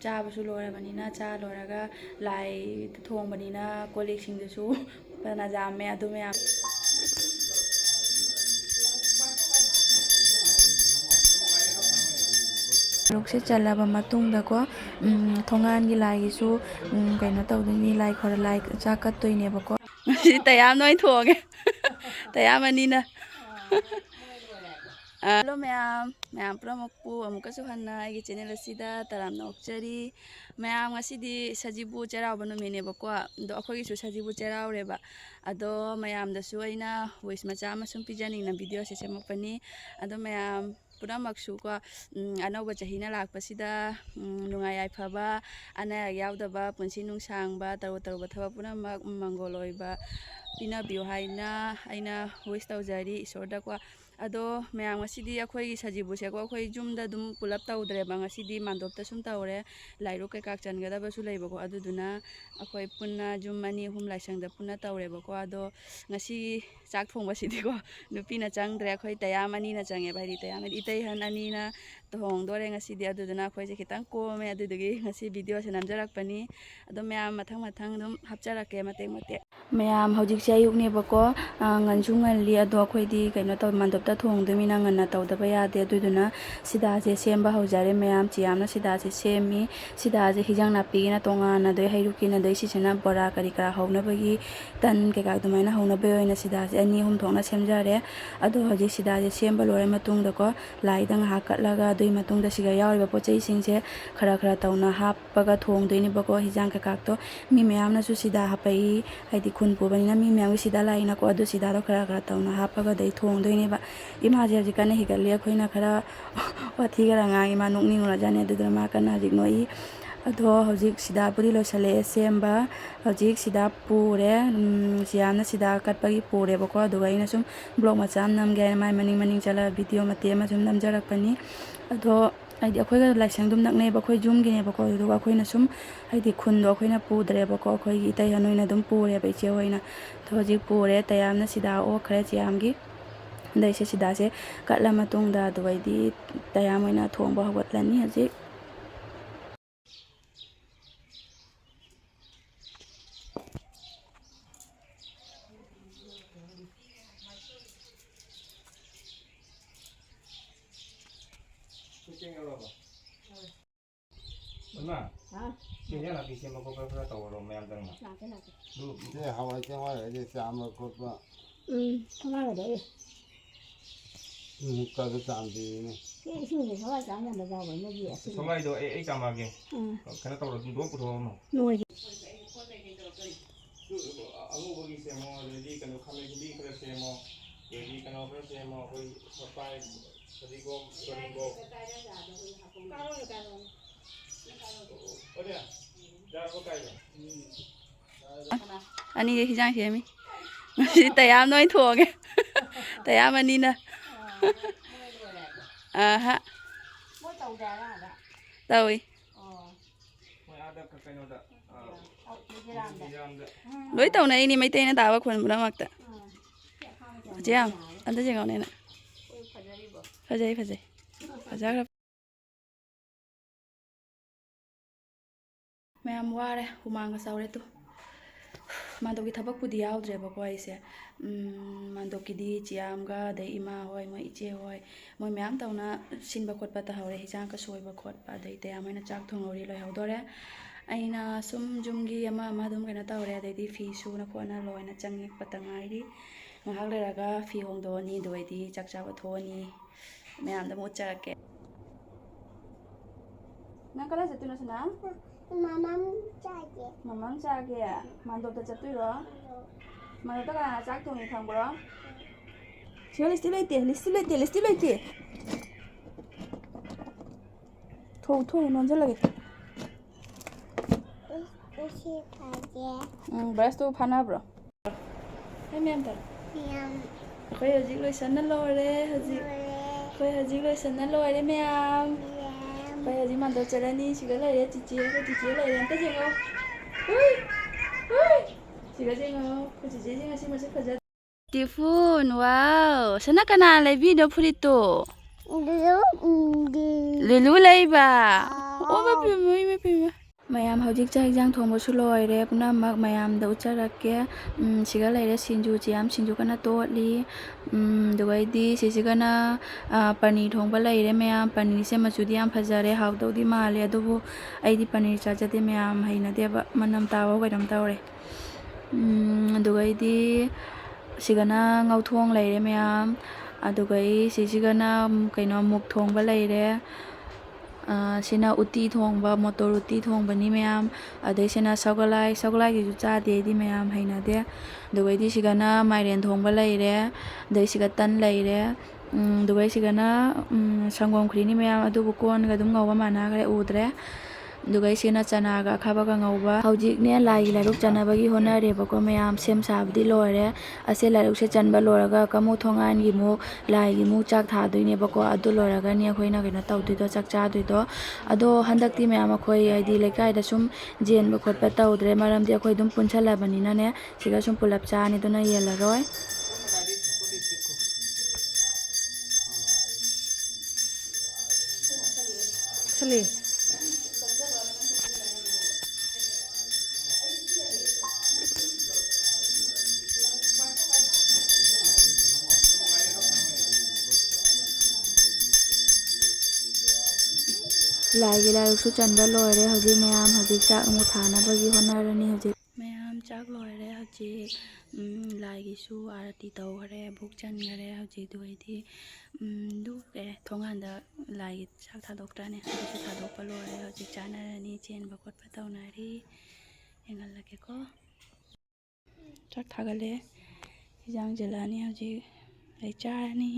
ꯆꯥꯕꯁꯨ ꯂꯣꯏꯔꯕꯅꯤꯅ ꯆꯥ ꯂꯣꯏꯔꯒ ꯂꯥꯏ ꯊꯣꯡꯕꯅꯤꯅ ꯀꯣꯜ ꯂꯤꯛꯁꯤꯡꯗꯨꯁꯨ ꯐꯖꯅ ꯌꯥꯝꯃꯦ ꯑꯗꯨ ꯃꯌꯥꯝ ꯁꯔꯨꯛꯁꯦ ꯆꯜꯂꯕ ꯃꯇꯨꯡꯗꯀꯣ ꯊꯣꯡꯒꯥꯟꯒꯤ ꯂꯥꯏꯒꯤꯁꯨ ꯀꯩꯅꯣ ꯇꯧꯗꯣꯏꯅꯤ ꯂꯥꯏ ꯆꯥꯛ ꯀꯠꯇꯣꯏꯅꯦꯕꯀꯣ ꯉꯁꯤ ꯇꯌꯥꯝ ꯅꯣꯏ ꯊꯣꯡꯉꯦ ꯇꯌꯥꯝꯕꯅꯤꯅ ꯍꯜꯂꯣ ꯃꯌꯥꯝ ꯄꯨꯝꯅꯃꯛꯄꯨ ꯑꯃꯨꯛꯀꯁꯨ ꯍꯟꯅ ꯑꯩꯒꯤ ꯆꯦꯅꯦꯜ ꯑꯁꯤꯗ ꯇꯔꯥꯝꯅ ꯑꯣꯛꯆꯔꯤ ꯃꯌꯥꯝ ꯉꯁꯤꯗꯤ ꯁꯖꯤꯕꯨ ꯆꯩꯔꯥꯎꯕ ꯅꯨꯃꯤꯠꯅꯦꯕꯀꯣ ꯑꯗꯣ ꯑꯩꯈꯣꯏꯒꯤꯁꯨ ꯁꯖꯤꯕꯨ ꯆꯩꯔꯥꯎꯔꯦꯕ ꯑꯗꯣ ꯃꯌꯥꯝꯗꯁꯨ ꯑꯩꯅ ꯋꯤꯁ ꯃꯆꯥ ꯑꯃ ꯁꯨꯝ ꯄꯤꯖꯅꯤꯡꯅ ꯚꯤꯗꯤꯑꯣꯁꯦ ꯁꯦꯝꯃꯛꯄꯅꯤ ꯑꯗꯣ ꯃꯌꯥꯝ ꯄꯨꯝꯅꯃꯛꯁꯨꯀꯣ ꯑꯅꯧꯕ ꯆꯍꯤꯅ ꯂꯥꯛꯄꯁꯤꯗ ꯅꯨꯡꯉꯥꯏ ꯌꯥꯏꯐꯕ ꯑꯅꯥ ꯑꯌꯦꯛ ꯌꯥꯎꯗꯕ ꯄꯨꯟꯁꯤ ꯅꯨꯡꯁꯥꯡꯕ ꯇꯔꯨ ꯊꯕꯛ ꯄꯨꯝꯅꯃꯛ ꯃꯪꯒꯣꯜ ꯑꯣꯏꯕ ꯄꯤꯅꯕꯤꯌꯨ ꯍꯥꯏꯅ ꯑꯩꯅ ꯋꯤꯁ ꯇꯧꯖꯔꯤ ꯏꯁꯣꯔꯗꯀꯣ ꯑꯗꯣ ꯃꯌꯥꯝ ꯉꯁꯤꯗꯤ ꯑꯩꯈꯣꯏꯒꯤ ꯁꯖꯤꯕꯨꯁꯦꯀꯣ ꯑꯩꯈꯣꯏ ꯌꯨꯝꯗ ꯑꯗꯨꯝ ꯄꯨꯂꯞ ꯇꯧꯗ꯭ꯔꯦꯕ ꯉꯁꯤꯗꯤ ꯃꯥꯟꯗꯣꯞꯇ ꯁꯨꯝ ꯇꯧꯔꯦ ꯂꯥꯏꯔꯨꯛ ꯀꯩꯀꯥ ꯆꯟꯒꯗꯕꯁꯨ ꯂꯩꯕꯀꯣ ꯑꯗꯨꯗꯨꯅ ꯑꯩꯈꯣꯏ ꯄꯨꯟꯅ ꯌꯨꯝ 2-3 ꯂꯥꯏꯁꯪꯗ ꯄꯨꯟꯅ ꯇꯧꯔꯦꯕꯀꯣ ꯑꯗꯣ ꯉꯁꯤ ꯆꯥꯛ ꯊꯣꯡꯕꯁꯤꯗꯤꯀꯣ ꯅꯨꯄꯤꯅ ꯆꯪꯗ꯭ꯔꯦ ꯑꯩꯈꯣꯏ ꯇꯌꯥꯝ 2ꯅ ꯆꯪꯉꯦꯕ ꯍꯥꯏꯗꯤ ꯇꯌꯥꯝ ꯍꯥꯏꯗꯤ ꯏꯇꯩꯍꯟ 2ꯅ ꯊꯣꯡꯗꯣꯔꯦ ꯉꯁꯤꯗꯤ ꯑꯗꯨꯗꯨꯅ ꯑꯩꯈꯣꯏꯁꯦ ꯈꯤꯇꯪ ꯀꯣꯝꯃꯦ ꯑꯗꯨꯗꯨꯒꯤ ꯉꯁꯤ ꯚꯤꯗꯤꯑꯣꯁꯦ ꯅꯝꯖꯔꯛꯄꯅꯤ ꯑꯗꯣ ꯃꯌꯥꯝ ꯃꯊꯪ ꯑꯗꯨꯝ ꯍꯥꯞꯆꯔꯛꯀꯦ ꯃꯇꯦꯛ ꯃꯌꯥꯝ ꯍꯧꯖꯤꯛꯁꯦ ꯑꯌꯨꯛꯅꯦꯕꯀꯣ ꯉꯟꯁꯨ ꯉꯜꯂꯤ ꯑꯗꯣ ꯑꯩꯈꯣꯏꯗꯤ ꯀꯩꯅꯣ ꯇꯧ ꯃꯥꯟꯗꯣꯞꯇ ꯊꯣꯡꯗꯣꯏꯅꯤꯅ ꯉꯟꯅ ꯇꯧꯗꯕ ꯌꯥꯗꯦ ꯑꯗꯨꯗꯨꯅ ꯁꯤꯗꯥꯁꯦ ꯁꯦꯝꯕ ꯍꯧꯖꯔꯦ ꯃꯌꯥꯝ ꯆꯤꯌꯥꯝꯅ ꯁꯤꯗꯥꯁꯦ ꯁꯦꯝꯃꯤ ꯁꯤꯗꯥꯁꯦ ꯍꯤꯟꯖꯥꯡ ꯅꯥꯄꯤꯒꯤꯅ ꯇꯣꯉꯥꯟꯅ ꯑꯗꯩ ꯍꯩꯔꯨꯛꯀꯤꯅ ꯑꯗꯩ ꯁꯤꯁꯤꯅ ꯕꯣꯔꯥ ꯀꯔꯤ ꯀꯔꯥ ꯍꯧꯅꯕꯒꯤ ꯇꯟ ꯀꯩꯀꯥ ꯑꯗꯨꯃꯥꯏꯅ ꯍꯧꯅꯕꯒꯤ ꯑꯣꯏꯅ ꯁꯤꯗꯥꯁꯦ 2-3 ꯊꯣꯛꯅ ꯁꯦꯝꯖꯔꯦ ꯑꯗꯣ ꯍꯧꯖꯤꯛ ꯁꯤꯗꯥꯁꯦ ꯁꯦꯝꯕ ꯂꯣꯏꯔ ꯃꯇꯨꯡꯗꯀꯣ ꯂꯥꯏꯗ ꯉꯥꯏꯍꯥꯛ ꯀꯠꯂꯒ ꯑꯗꯨꯒꯤ ꯃꯇꯨꯡꯗ ꯁꯤꯒ ꯌꯥꯎꯔꯤꯕ ꯄꯣꯠꯆꯩꯁꯤꯡꯁꯦ ꯈꯔ ꯇꯧꯅ ꯍꯥꯞꯄꯒ ꯊꯣꯡꯗꯣꯏꯅꯦꯕꯀꯣ ꯍꯤꯟꯖꯥꯡ ꯀꯩꯀꯥꯛꯇꯣ ꯃꯤ ꯃꯌꯥꯝꯅꯁꯨ ꯁꯤꯗꯥ ꯍꯥꯞꯄꯛꯏ ꯍꯥꯏꯗꯤ ꯈꯨꯟ ꯄꯨꯕꯅꯤꯅ ꯃꯤ ꯃꯌꯥꯝꯒꯤ ꯁꯤꯗꯥ ꯂꯥꯛꯏꯅꯀꯣ ꯑꯗꯨ ꯁꯤꯗꯥꯗꯣ ꯈꯔ ꯇꯧꯅ ꯍꯥꯞꯄꯒ ꯑꯗꯩ ꯊꯣꯡꯗꯣꯏꯅꯦꯕ ꯏꯃꯥꯁꯦ ꯍꯧꯖꯤꯛ ꯀꯟꯅ ꯍꯤꯒꯠꯂꯤ ꯑꯩꯈꯣꯏꯅ ꯈꯔ ꯋꯥꯊꯤ ꯈꯔ ꯉꯥꯡꯉꯤ ꯃꯥ ꯅꯣꯛꯅꯤꯡꯉꯨꯔꯖꯥꯠꯅꯤ ꯑꯗꯨꯗꯨꯅ ꯃꯥ ꯀꯟꯅ ꯍꯧꯖꯤꯛ ꯅꯣꯛꯏ ꯑꯗꯣ ꯍꯧꯖꯤꯛ ꯁꯤꯗꯥꯕꯨꯗꯤ ꯂꯣꯏꯁꯤꯜꯂꯛꯑꯦ ꯁꯦꯝꯕ ꯍꯧꯖꯤꯛ ꯁꯤꯗꯥ ꯄꯨꯔꯦ ꯌꯥꯝꯅ ꯁꯤꯗꯥ ꯀꯠꯄꯒꯤ ꯄꯨꯔꯦꯕꯀꯣ ꯑꯗꯨꯒ ꯑꯩꯅ ꯁꯨꯝ ꯕ꯭ꯂꯣꯛ ꯃꯆꯥ ꯑꯃ ꯅꯝꯒꯦ ꯍꯥꯏꯅ ꯃꯥꯏ ꯃꯅꯤꯡ ꯆꯠꯂꯒ ꯚꯤꯗꯤꯑꯣ ꯃꯇꯦꯛ ꯑꯃ ꯁꯨꯝ ꯅꯝꯖꯔꯛꯄꯅꯤ ꯑꯗꯣ ꯍꯥꯏꯗꯤ ꯑꯩꯈꯣꯏꯒ ꯂꯥꯏꯁꯪ ꯑꯗꯨꯝ ꯅꯛꯅꯩꯕ ꯑꯩꯈꯣꯏ ꯌꯨꯝꯒꯤꯅꯦꯕꯀꯣ ꯑꯗꯨꯗꯨꯒ ꯑꯩꯈꯣꯏꯅ ꯁꯨꯝ ꯍꯥꯏꯗꯤ ꯈꯨꯟꯗꯣ ꯑꯩꯈꯣꯏꯅ ꯄꯨꯗ꯭ꯔꯦꯕꯀꯣ ꯑꯩꯈꯣꯏꯒꯤ ꯏꯇꯩꯍꯟ ꯑꯣꯏꯅ ꯑꯗꯨꯝ ꯄꯨꯔꯦꯕ ꯏꯆꯦ ꯍꯣꯏꯅ ꯑꯗꯣ ꯍꯧꯖꯤꯛ ꯄꯨꯔꯦ ꯇꯌꯥꯝꯅ ꯁꯤꯗꯥ ꯑꯣꯛꯈ꯭ꯔꯦ ꯆꯤꯌꯥꯝꯒꯤ ꯑꯗꯩꯁꯦ ꯁꯤꯗꯥꯁꯦ ꯀꯠꯂ ꯃꯇꯨꯡꯗ ꯑꯗꯨꯒꯩꯗꯤ ꯇꯌꯥꯝ ꯑꯣꯏꯅ ꯊꯣꯡꯕ ꯍꯧꯒꯠꯂꯅꯤ ꯍꯧꯖꯤꯛ 엄마, 그냥 앞에 있으면 그거 그거 떠오르 매일 되는 거. 네, 하와이 생활 이제 쌈을 걷고 통화가 돼. 물가도 쌈비네. 신이 통화 쌈이 안 되고 뭐지? 송아이도 애 까마게. 그냥 떠오르 좀 놓고 들어오면. 노이. 아무 거기 있으면 여기 그냥 카메라 준비 그래서 뭐 여기 그냥 그래서 뭐 거기 서파이 그리고 어디야? 자, 거기까지. ꯑꯅꯤꯒ ꯍꯤꯟꯖꯥꯡ ꯁꯦꯝꯃꯤ ꯉꯁꯤ ꯇꯌꯥꯝ ꯅꯣꯏ ꯊꯣꯡꯉꯦ ꯇꯌꯥꯝ 2ꯅ ꯑꯍꯥ ꯇꯧꯏ ꯂꯣꯏ ꯇꯧꯅꯩꯅꯤ ꯃꯩꯇꯩꯅ ꯇꯥꯕ ꯈꯨꯟ ꯄꯨꯝꯅꯃꯛꯇ ꯆꯤꯌꯥꯝ ꯑꯝꯇ ꯌꯦꯡꯉꯣꯅꯦꯅ ꯐꯖꯩ ꯐꯖꯈ꯭ꯔ ꯃꯌꯥꯝ ꯋꯥꯔꯦ ꯍꯨꯃꯥꯡꯒ ꯁꯧꯔꯦ ꯇꯨ ꯃꯥꯟꯗꯣꯞꯀꯤ ꯊꯕꯛꯄꯨꯗꯤ ꯌꯥꯎꯗ꯭ꯔꯦꯕꯀꯣ ꯑꯩꯁꯦ ꯃꯥꯟꯗꯣꯞꯀꯤꯗꯤ ꯆꯤꯌꯥꯝꯒ ꯑꯗꯩ ꯏꯃꯥ ꯍꯣꯏ ꯃꯣꯏ ꯏꯆꯦ ꯍꯣꯏ ꯃꯣꯏ ꯃꯌꯥꯝ ꯇꯧꯅ ꯁꯤꯟꯕ ꯈꯣꯠꯄ ꯇꯧꯍꯧꯔꯦ ꯍꯤꯟꯖꯥꯡꯒ ꯁꯣꯏꯕ ꯈꯣꯠꯄ ꯑꯗꯩ ꯇꯌꯥꯝ ꯍꯣꯏꯅ ꯆꯥꯛ ꯊꯣꯡꯍꯧꯔꯤ ꯂꯣꯏꯍꯧꯗꯣꯔꯦ ꯑꯩꯅ ꯁꯨꯝ ꯌꯨꯝꯒꯤ ꯑꯃ ꯑꯗꯨꯝ ꯀꯩꯅꯣ ꯇꯧꯔꯦ ꯑꯗꯩꯗꯤ ꯐꯤ ꯁꯨꯅ ꯈꯣꯠꯅ ꯂꯣꯏꯅ ꯆꯪꯉꯛꯄꯇ ꯉꯥꯏꯔꯤ ꯉꯥꯏꯍꯥꯛ ꯂꯩꯔꯒ ꯐꯤ ꯍꯣꯡꯗꯣꯛꯑꯅꯤ ꯑꯗꯨꯒꯩꯗꯤ ꯆꯥꯛ ꯆꯥꯕ ꯊꯣꯛꯑꯅꯤ ꯃꯌꯥꯝꯗ ꯑꯃꯨꯛ ꯎꯠꯆꯔꯛꯀꯦ ꯅꯪ ꯀꯗꯥꯏ ꯆꯠꯇꯣꯏꯅꯣ ꯁꯅꯥ ꯃꯃꯥꯝ ꯆꯥꯒꯦ ꯃꯥꯟꯗꯣꯞꯇ ꯆꯠꯇꯣꯏꯔꯣ ꯃꯥꯟꯗꯣꯞꯇ ꯀꯅꯥꯅ ꯆꯥꯛ ꯊꯣꯡꯉꯤ ꯈꯪꯕ꯭ꯔꯣ ꯁꯤꯗ ꯂꯤꯁꯇꯤꯞ ꯂꯩꯇꯦ ꯊꯣꯛ ꯅꯣꯟꯖꯜꯂꯒꯦ ꯕ꯭ꯔꯁꯇꯨ ꯐꯥꯅꯕ꯭ꯔꯣ ꯃꯌꯥꯝ ꯇꯧꯔꯣ ꯑꯩꯈꯣꯏ ꯍꯧꯖꯤꯛ ꯂꯣꯏꯁꯟꯅ ꯂꯣꯏꯔꯦ ꯃꯌꯥꯝ ꯑꯩꯈꯣꯏ ꯍꯧꯖꯤꯛ ꯃꯥꯟꯗꯣꯞ ꯆꯠꯂꯅꯤ ꯁꯤꯗ ꯂꯩꯔꯦ ꯆꯤꯆꯦ ꯂꯩꯔꯦ ꯑꯝꯇ ꯌꯦꯡꯉꯣ ꯁꯤꯒ ꯌꯦꯡꯉꯣ ꯑꯩꯈꯣꯏ ꯆꯤꯆꯦꯁꯤ ꯉꯁꯤ ꯃꯁꯛ ꯐꯖ ꯇꯤꯐꯨꯟ ꯋꯥꯎ ꯁꯅꯥ ꯀꯅꯥ ꯂꯩꯕꯤꯅꯣ ꯐꯨꯔꯤꯠꯇꯣ ꯂꯨꯂꯨ ꯂꯩꯕ ꯑꯣ ꯃꯄꯤ ꯃꯌꯥꯝ ꯍꯧꯖꯤꯛ ꯆꯥꯛ ꯏꯟꯖꯥꯡ ꯊꯣꯡꯕꯁꯨ ꯂꯣꯏꯔꯦ ꯄꯨꯝꯅꯃꯛ ꯃꯌꯥꯝꯗ ꯎꯠꯆꯔꯛꯀꯦ ꯁꯤꯒ ꯂꯩꯔꯦ ꯁꯤꯡꯖꯨ ꯆꯤꯌꯥꯝ ꯁꯤꯡꯖꯨ ꯀꯟꯅ ꯇꯣꯠꯂꯤ ꯑꯗꯨꯒꯩꯗꯤ ꯁꯤꯁꯤꯒꯅ ꯄꯅꯤꯔ ꯊꯣꯡꯕ ꯂꯩꯔꯦ ꯃꯌꯥꯝ ꯄꯅꯤꯔꯁꯦ ꯃꯆꯨꯗꯤ ꯌꯥꯝ ꯐꯖꯔꯦ ꯍꯥꯎꯗꯧꯗꯤ ꯃꯥꯜꯂꯦ ꯑꯗꯨꯕꯨ ꯑꯩꯗꯤ ꯄꯅꯤꯔ ꯆꯥꯖꯗꯦ ꯃꯌꯥꯝ ꯍꯩꯅꯗꯦꯕ ꯃꯅꯝ ꯇꯥꯕ ꯀꯩꯅꯣꯝ ꯇꯧꯔꯦ ꯑꯗꯨꯒꯩꯗꯤ ꯁꯤꯒꯅ ꯉꯧꯊꯣꯡ ꯂꯩꯔꯦ ꯃꯌꯥꯝ ꯑꯗꯨꯒꯩ ꯁꯤꯁꯤꯒꯅ ꯀꯩꯅꯣ ꯃꯨꯛ ꯊꯣꯡꯕ ꯂꯩꯔꯦ ꯁꯤꯅ ꯎꯇꯤ ꯊꯣꯡꯕ ꯃꯣꯇꯣꯔ ꯎꯇꯤ ꯊꯣꯡꯕꯅꯤ ꯃꯌꯥꯝ ꯑꯗꯩ ꯁꯤꯅ ꯁꯧꯒꯂꯥꯏꯁꯤꯁꯨ ꯆꯥꯗꯦ ꯑꯩꯗꯤ ꯃꯌꯥꯝ ꯍꯩꯅꯗꯦ ꯑꯗꯨꯒꯩꯗꯤ ꯁꯤꯒꯅ ꯃꯥꯏꯔꯦꯟ ꯊꯣꯡꯕ ꯂꯩꯔꯦ ꯑꯗꯩ ꯁꯤꯒ ꯇꯟ ꯂꯩꯔꯦ ꯑꯗꯨꯒꯩ ꯁꯤꯒꯅ ꯁꯪꯒꯣꯝ ꯈ꯭ꯔꯤꯅꯤ ꯃꯌꯥꯝ ꯑꯗꯨꯕꯨ ꯀꯣꯟꯒ ꯑꯗꯨꯝ ꯉꯧꯕ ꯃꯥꯟꯅꯈ꯭ꯔꯦ ꯎꯗ꯭ꯔꯦ ꯑꯗꯨꯒꯩ ꯁꯤꯅ ꯆꯅꯥꯒ ꯑꯈꯥꯕꯒ ꯉꯧꯕ ꯍꯧꯖꯤꯛꯅꯦ ꯂꯥꯏꯒꯤ ꯂꯥꯏꯔꯨꯛ ꯆꯟꯅꯕꯒꯤ ꯍꯣꯠꯅꯔꯦꯕꯀꯣ ꯃꯌꯥꯝ ꯁꯦꯝ ꯁꯥꯕꯗꯤ ꯂꯣꯏꯔꯦ ꯑꯁꯦ ꯂꯥꯏꯔꯨꯛꯁꯦ ꯆꯟꯕ ꯂꯣꯏꯔꯒ ꯀꯃꯨ ꯊꯣꯡꯒꯥꯟꯒꯤꯃꯨꯛ ꯂꯥꯏꯒꯤꯃꯨꯛ ꯆꯥꯛ ꯊꯥꯗꯣꯏꯅꯦꯕꯀꯣ ꯑꯗꯨ ꯂꯣꯏꯔꯒꯅꯤ ꯑꯩꯈꯣꯏꯅ ꯀꯩꯅꯣ ꯇꯧꯗꯣꯏꯗꯣ ꯆꯥꯛ ꯆꯥꯗꯣꯏꯗꯣ ꯑꯗꯣ ꯍꯟꯗꯛꯇꯤ ꯃꯌꯥꯝ ꯑꯩꯈꯣই ꯍꯥꯏꯗꯤ ꯂꯩꯀꯥꯏꯗ ꯁꯨം ꯖꯦꯟꯕ ꯈꯣꯠꯄ ꯇꯧꯗ꯭ꯔꯦ ꯃꯔꯝꯗꯤ ꯑꯩꯈꯣꯏ ꯑꯗꯨꯝ ꯄꯨꯟꯁꯜꯂꯕꯅꯤꯅꯅꯦ ꯁꯤꯗ ꯁꯨꯝ ꯄꯨꯂꯞ ꯆꯥꯅꯤ ꯑꯗꯨꯅ ꯌꯦꯜꯂꯔꯣꯏ ꯂꯥꯏꯒꯤ ꯂꯥꯏꯔꯤꯛꯁꯨ ꯆꯟꯕ ꯂꯣꯏꯔꯦ ꯍꯧꯖꯤꯛ ꯃꯌꯥꯝ ꯍꯧꯖꯤꯛ ꯆꯥꯛ ꯑꯃꯨꯛ ꯊꯥꯅꯕꯒꯤ ꯍꯣꯠꯅꯔꯅꯤ ꯍꯧꯖꯤꯛ ꯃꯌꯥꯝ ꯆꯥꯛ ꯂꯣꯏꯔꯦ ꯍꯧꯖꯤꯛ ꯂꯥꯏꯒꯤꯁꯨ ꯑꯥꯔꯇꯤ ꯇꯧꯈꯔꯦ ꯚꯣꯛ ꯆꯟꯈꯔꯦ ꯍꯧꯖꯤꯛꯇꯨ ꯑꯩꯗꯤ ꯊꯣꯡꯒꯥꯟꯗ ꯂꯥꯏꯒꯤ ꯆꯥꯛ ꯊꯥꯗꯣꯛꯇ꯭ꯔꯅꯦ ꯑꯗꯨꯁꯨ ꯊꯥꯗꯣꯛꯄ ꯂꯣꯏꯔꯦ ꯍꯧꯖꯤꯛ ꯆꯥꯅꯔꯅꯤ ꯆꯦꯟꯕ ꯈꯣꯠꯄ ꯇꯧꯅꯔꯤ ꯌꯦꯡꯍꯜꯂꯒꯦꯀꯣ ꯆꯥꯛ ꯊꯥꯒꯠꯂꯦ ꯏꯟꯖꯥꯡ ꯖꯜꯂꯛꯑꯅꯤ ꯍꯧꯖꯤꯛ ꯑꯩ ꯆꯥꯔꯅꯤ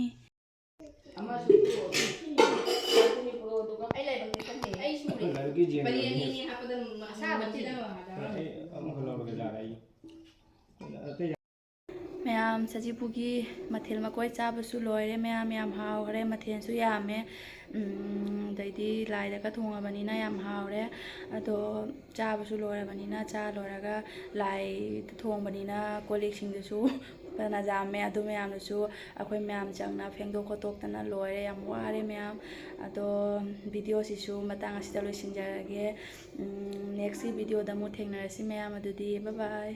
ꯃꯌꯥꯝ ꯁꯖꯤꯕꯨꯒꯤ ꯃꯊꯦꯜ ꯃꯀꯣꯏ ꯆꯥꯕꯁꯨ ꯂꯣꯏꯔꯦ ꯃꯌꯥꯝ ꯌꯥꯝ ꯍꯥꯎꯈꯔꯦ ꯃꯊꯦꯜꯁꯨ ꯌꯥꯝꯃꯦ ꯑꯗꯩꯗꯤ ꯂꯥꯏꯗꯒ ꯊꯣꯡꯉꯕꯅꯤꯅ ꯌꯥꯝ ꯍꯥꯎꯔꯦ ꯑꯗꯣ ꯆꯥꯕꯁꯨ ꯂꯣꯏꯔꯕꯅꯤꯅ ꯆꯥ ꯂꯣꯏꯔꯒ ꯂꯥꯏꯗ ꯊꯣꯡꯕꯅꯤꯅ ꯀꯣꯜꯂꯤꯛꯁꯤꯡꯗꯨꯁꯨ ꯐꯅ ꯌꯥꯝꯃꯦ ꯑꯗꯨ ꯃꯌꯥꯝꯗꯨꯁꯨ ꯑꯩꯈꯣꯏ ꯃꯌꯥꯝ ꯆꯪꯅ ꯐꯦꯡꯗꯣꯛ ꯈꯣꯠꯇꯣꯛꯇꯅ ꯂꯣꯏꯔꯦ ꯌꯥꯝ ꯋꯥꯔꯦ ꯃꯌꯥꯝ ꯑꯗꯣ ꯚꯤꯗꯤꯑꯣꯁꯤꯁꯨ ꯃꯇꯥꯡ ꯑꯁꯤꯗ ꯂꯣꯏꯁꯤꯟꯖꯔꯒꯦ ꯅꯦꯛꯁꯀꯤ ꯚꯤꯗꯤꯑꯣꯗ ꯑꯃꯨꯛ ꯊꯦꯡꯅꯔꯁꯤ ꯃꯌꯥꯝ ꯑꯗꯨꯗꯤ ꯕꯥꯏ ꯕꯥꯏ